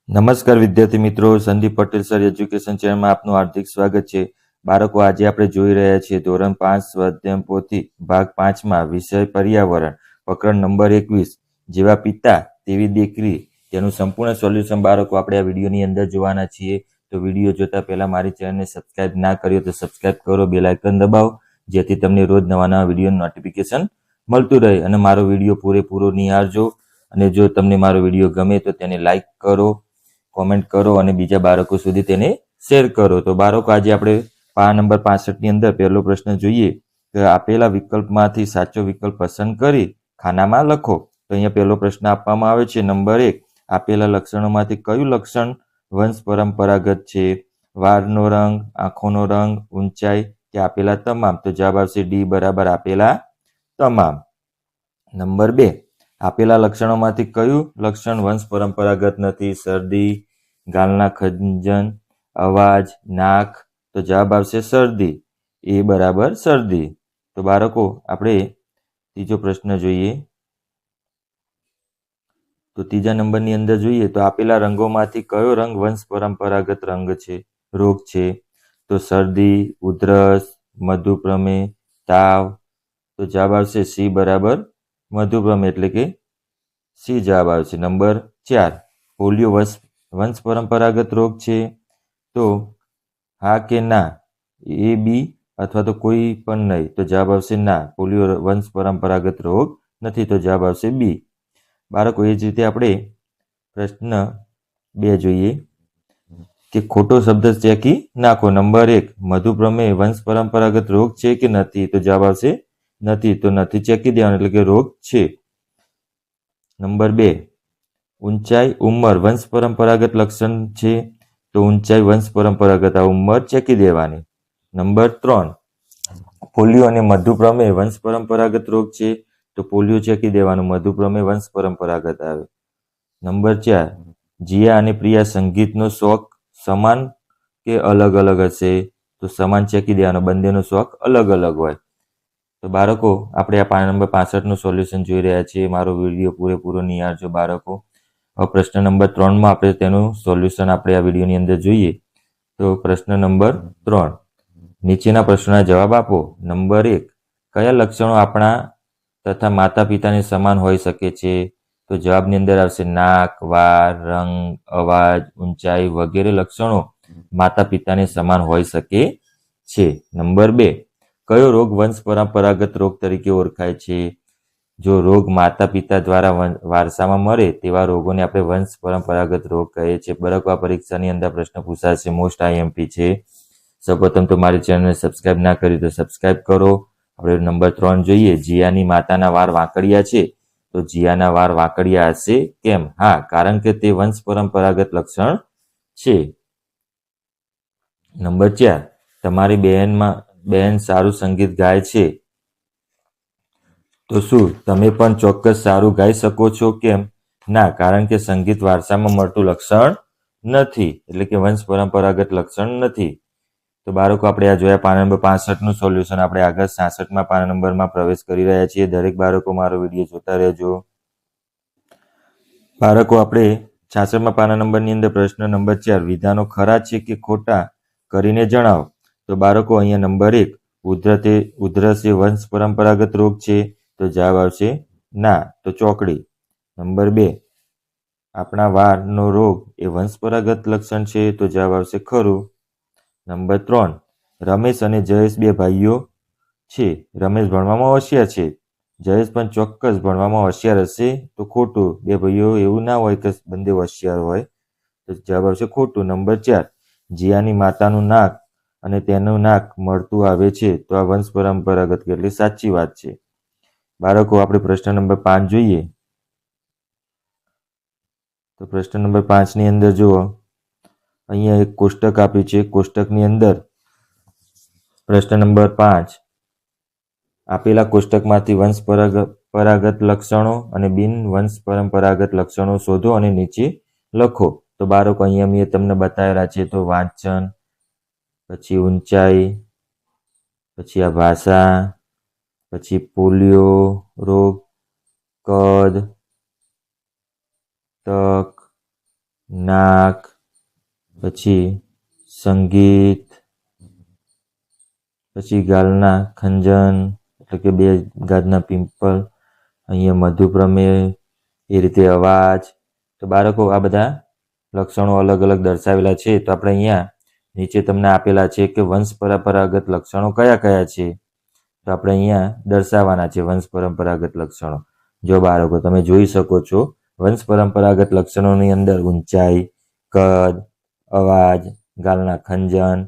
નમસ્કાર વિદ્યાર્થી મિત્રો, સંદીપ પટેલ સર એજ્યુકેશન ચેનલમાં આપનું હાર્દિક સ્વાગત છે. બાળકો, આજે આપણે જોઈ રહ્યા છીએ ધોરણ 5 સ્વાધ્યાય પોથી ભાગ 5માં વિષય પર્યાવરણ, પ્રકરણ નંબર 21 જેવા પિતા તેવી દીકરી, તેનું સંપૂર્ણ સોલ્યુશન બાળકો આપણે આ વિડીયોની અંદર જોવાના છીએ. તો વિડીયો જોતા પહેલા મારી ચેનલને સબસ્ક્રાઇબ ના કર્યો તો સબસ્ક્રાઇબ કરો, બેલ આઇકન દબાવો, જેથી તમને રોજ નવા નવા વિડીયોનું નોટિફિકેશન મળતું રહે અને મારો વિડીયો પૂરેપૂરો નિહાળજો. અને જો તમને મારો વિડીયો ગમે તો તેને લાઈક કરો, કોમેન્ટ કરો અને બીજા બાળકો સુધી તેને શેર કરો. તો બાળકો, આજે આપણે પાના નંબર 65 ની અંદર પહેલો પ્રશ્ન જોઈએ કે આપેલા વિકલ્પમાંથી સાચો વિકલ્પ પસંદ કરી ખાનામાં લખો. તો અહીંયા પહેલો પ્રશ્ન આપવામાં આવે છે નંબર 1, આપેલા લક્ષણોમાંથી કયું લક્ષણ વંશ પરંપરાગત છે? વાળનો રંગ, આંખોનો રંગ, ઊંચાઈ કે આપેલા તમામ? તો જવાબ આવશે ડી બરાબર આપેલા તમામ. નંબર 2, આપેલા લક્ષણોમાંથી કયું લક્ષણ વંશ પરંપરાગત નથી? શરદી, ગાલના ખંજન, અવાજ, નાક? તો જવાબ આવશે શરદી, એ બરાબર શરદી. તો બાળકો, આપણે ત્રીજો પ્રશ્ન જોઈએ. તો ત્રીજા નંબરની અંદર જોઈએ તો આપેલા રંગોમાંથી કયો રંગ વંશ પરંપરાગત રંગ છે, રોગ છે? તો શરદી, ઉધરસ, મધુપ્રમેહ, તાવ? તો જવાબ આવશે સી બરાબર મધુપ્રમેહ, એટલે કે સી જવાબ આવશે. નંબર 4, પોલિયો વંશ પરંપરાગત રોગ છે? તો હા કે ના, એ, બી અથવા તો કોઈ પણ નહીં? તો જવાબ આવશે ના, પોલિયો વંશ પરંપરાગત રોગ નથી. તો જવાબ આવશે બી. બાળકો, એ જ રીતે આપણે પ્રશ્ન 2 જોઈએ કે ખોટો શબ્દ ચેકી નાખો. નંબર 1, મધુપ્રમેહ વંશ પરંપરાગત રોગ છે કે નથી? તો જવાબ આવશે નથી, તો નથી ચેકી દેવાનું, એટલે કે રોગ છે. નંબર 2, ઊંચાઈ, ઉંમર વંશ પરંપરાગત લક્ષણ છે? તો ઊંચાઈ વંશ પરંપરાગત, આ ઉંમર ચેકી દેવાની. નંબર 3, પોલિયો અને મધુપ્રમેહ વંશ પરંપરાગત રોગ છે? તો પોલિયો ચેકી દેવાનું, મધુપ્રમેહ વંશ પરંપરાગત આવે. નંબર 4, જીયા અને પ્રિયા સંગીતનો શોખ સમાન કે અલગ અલગ હશે? તો સમાન ચેકી દેવાનો, બંનેનો શોખ અલગ અલગ હોય. તો બાળકો, આપણે આ પાના નંબર 65નું સોલ્યુશન જોઈ રહ્યા છીએ. મારો વિડીયો પૂરેપૂરો નિહાળજો બાળકો. પ્રશ્ન નંબર 3માં આપણે તેનું સોલ્યુશન આપણે આ વિડીયોની અંદર જોઈએ. તો પ્રશ્ન નંબર 3, નીચેના પ્રશ્નોના જવાબ આપો. નંબર 1, કયા લક્ષણો આપણા તથા માતા પિતાને સમાન હોઈ શકે છે? તો જવાબની અંદર આવશે નાક, વાળ, રંગ, અવાજ, ઊંચાઈ વગેરે લક્ષણો માતા પિતાને સમાન હોઈ શકે છે. નંબર 2, કયો રોગ વંશ પરંપરાગત રોગ તરીકે ઓળખાય છે? જો રોગ માતા પિતા દ્વારા વારસામાં મળે તેવા રોગોને આપણે વંશ પરંપરાગત રોગ કહીએ છીએ. બાળકો, આ પરીક્ષાની અંદર પ્રશ્ન પૂછાશે, મોસ્ટ આઈએમપી છે. સૌપ્રથમ તો મારી ચેનલને સબસ્ક્રાઇબ ના કરી તો સબસ્ક્રાઇબ કરો. આપણે નંબર 3 જોઈએ, જીયાની માતાના વાળ વાંકડિયા છે? તો જીયાના વાળ વાંકડિયા હશે કેમ? હા, કારણ કે તે વંશ પરંપરાગત લક્ષણ છે. નંબર 4, તમારી બહેન સારું સંગીત ગાય છે? તો શું તમે પણ ચોક્કસ સારું ગાઈ શકો છો? કેમ? ના, કારણ કે સંગીત વારસામાં મળતું લક્ષણ નથી, એટલે કે વંશ પરંપરાગત લક્ષણ નથી. તો બાળકો, આપણે આ જોયા પાના નંબર 65નું સોલ્યુશન. આપણે આગળ 66માં પાના નંબરમાં પ્રવેશ કરી રહ્યા છીએ. દરેક બાળકો મારો વિડીયો જોતા રહેજો. બાળકો, આપણે 66માં પાના નંબરની અંદર પ્રશ્ન નંબર 4, વિધાનો ખરા છે કે ખોટા કરીને જણાવો. તો બાળકો, અહીંયા નંબર 1, ઉધરસ એ વંશ પરંપરાગત રોગ છે? તો જવાબ આવશે ના, તો ચોકડી. નંબર 2, આપણા વાળનો રોગ એ વંશપરાગત લક્ષણ છે? તો જવાબ આવશે ખરું. નંબર 3, રમેશ અને જયેશ બે ભાઈઓ છે. રમેશ ભણવામાં હોશિયાર છે, જયેશ પણ ચોક્કસ ભણવામાં હોશિયાર હશે? તો ખોટું, બે ભાઈઓ એવું ના હોય કે બંને હોશિયાર હોય. તો જવાબ આવશે ખોટું. નંબર 4, જીયાની માતાનું નાક અને તેનું નાક મળતું આવે છે? તો આ વંશ પરંપરાગત, એટલે સાચી વાત છે. બાળકો, આપણે પ્રશ્ન નંબર 5 જોઈએ. તો પ્રશ્ન નંબર 5ની અંદર જુઓ, અહીંયા એક કોષ્ટક આપ્યું છે. કોષ્ટકની અંદર પ્રશ્ન નંબર 5, આપેલા કોષ્ટકમાંથી વંશ પરંપરાગત લક્ષણો અને બિન વંશ પરંપરાગત લક્ષણો શોધો અને નીચે લખો. તો બાળકો, અહીંયા મેં તમને બતાવેલા છે. તો વાંચન, પછી ઊંચાઈ, પછી આ ભાષા, પછી પોલિયો રોગ, કદ, તક, નાક, પછી સંગીત, પછી ગાલના ખંજન એટલે કે બે ગાદના પિંપલ, અહીંયા મધુપ્રમેય, એ રીતે અવાજ. તો બાળકો આ બધા લક્ષણો અલગ અલગ દર્શાવેલા છે. તો આપણે અહીંયા નીચે તમને આપેલા છે કે વંશ પરંપરાગત લક્ષણો કયા કયા છે. તો આપણે અહીંયા દર્શાવવાના છે વંશ પરંપરાગત લક્ષણો. જો બાળકો તમે જોઈ શકો છો, વંશ પરંપરાગત લક્ષણોની અંદર ઊંચાઈ, કદ, અવાજ, ગાલના ખંજન,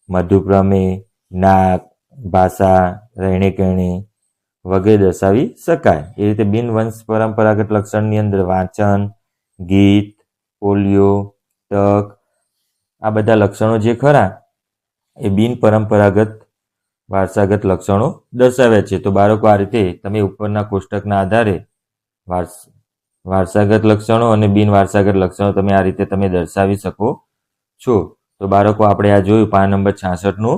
મધુપ્રમેય, નાક, ભાષા, રહેણી-કહેણી વગેરે દર્શાવી શકાય. એ રીતે બિનવંશ પરંપરાગત લક્ષણની અંદર વાંચન, ગીત, પોલિયો, તક, આ બધા લક્ષણો જે ખરા એ બિન પરંપરાગત વારસાગત લક્ષણો દર્શાવ્યા છે. તો બાળકો આ રીતે તમે ઉપરના કોષ્ટકના આધારે વારસાગત લક્ષણો અને બિન વારસાગત લક્ષણો તમે આ રીતે તમે દર્શાવી શકો છો. તો બાળકો આપણે આ જોયું પાના નંબર 66નું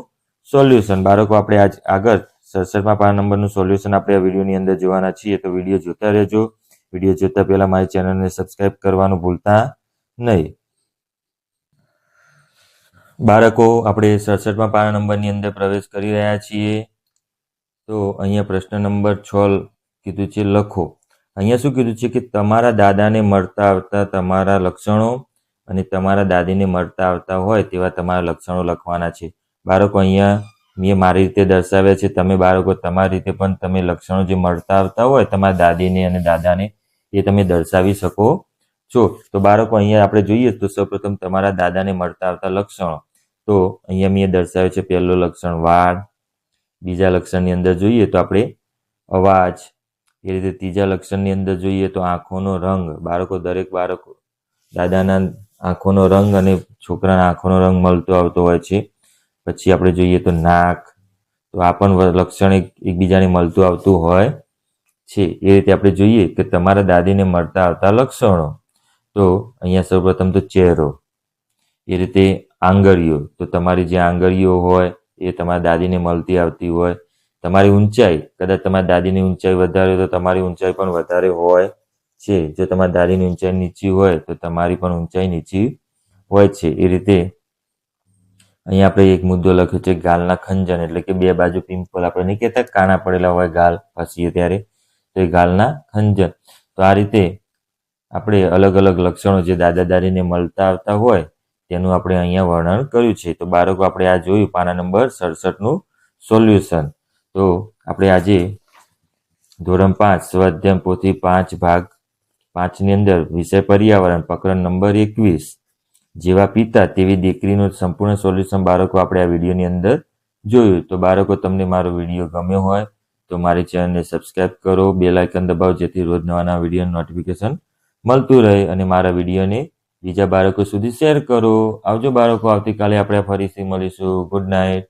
સોલ્યુશન. બાળકો આપણે આજ આગળ 67માં પાના નંબરનું સોલ્યુશન આપણે આ વિડીયોની અંદર જોવાના છીએ. તો વિડીયો જોતા રહેજો. વિડીયો જોતા પહેલા મારી ચેનલને સબસ્ક્રાઇબ કરવાનું ભૂલતા નહીં. બાળકો આપણે 67માં પાના નંબરની અંદર પ્રવેશ કરી રહ્યા છીએ. તો અહીંયા પ્રશ્ન નંબર 6 કીધું છે લખો. અહીંયા શું કીધું છે કે તમારા દાદાને મળતા આવતા તમારા લક્ષણો અને તમારા દાદીને મળતા આવતા હોય તેવા તમારા લક્ષણો લખવાના છે. બાળકો અહીંયા મેં મારી રીતે દર્શાવ્યા છે. તમે બાળકો તમારી રીતે પણ તમે લક્ષણો જે મળતા આવતા હોય તમારા દાદીને અને દાદાને એ તમે દર્શાવી શકો છો. તો બાળકો અહીંયા આપણે જોઈએ તો સૌપ્રથમ તમારા દાદાને મળતા આવતા લક્ષણો. તો અહીંયા મેં દર્શાવ્યું છે પહેલું લક્ષણ વાળ, બીજા લક્ષણની અંદર જોઈએ તો આપણે અવાજ, એ રીતે ત્રીજા લક્ષણની અંદર જોઈએ તો આંખોનો રંગ. બાળકો દરેક બાળકો દાદાના આંખોનો રંગ અને છોકરાના આંખોનો રંગ મળતો આવતો હોય છે. પછી આપણે જોઈએ તો નાક, તો આ પણ લક્ષણ એકબીજાને મળતું આવતું હોય છે. એ રીતે આપણે જોઈએ કે તમારા દાદીને મળતા આવતા લક્ષણો. તો અહીંયા સૌપ્રથમ તો ચહેરો, એ રીતે આંગળીઓ, તો તમારી જે આંગળીઓ હોય એ તમારા દાદીને મળતી આવતી હોય. તમારી ઊંચાઈ, કદાચ તમારી દાદીની ઊંચાઈ વધારે હોય તો તમારી ઊંચાઈ પણ વધારે હોય છે. જો તમારી દાદીની ઊંચાઈ નીચી હોય તો તમારી પણ ઊંચાઈ નીચી હોય છે. એ રીતે અહીંયા આપણે એક મુદ્દો લખ્યો છે ગાલના ખંજન, એટલે કે બે બાજુ પિંપલ. આપણે નહીં કહેતા કાણા પડેલા હોય ગાલ ફસીએ ત્યારે, તો એ ગાલના ખંજન. તો આ રીતે આપણે અલગ અલગ લક્ષણો જે દાદા દાદીને મળતા આવતા હોય તેનું આપણે અહીંયા વર્ણન કર્યું છે. તો બાળકો આપણે આ જોયું પાના નંબર 67નું સોલ્યુશન. તો આપણે આજે ધોરણ 5 સ્વાધ્યાય પોથી 5 ભાગ 5ની અંદર વિષય પર્યાવરણ પ્રકરણ નંબર 21 જેવા પિતા તેવી દીકરીનું સંપૂર્ણ સોલ્યુશન બાળકો આપણે આ વિડીયોની અંદર જોયું. તો બાળકો તમને મારો વિડીયો ગમ્યો હોય તો મારી ચેનલને સબસ્ક્રાઇબ કરો, બેલ આઇકન દબાવો, જેથી રોજ નવા નવા વિડીયોનું નોટિફિકેશન મળતું રહે અને મારા વિડીયોને બીજા બાળકો સુધી શેર કરો. આવજો બાળકો, આવતીકાલે આપણે ફરીથી મળીશું. Good night.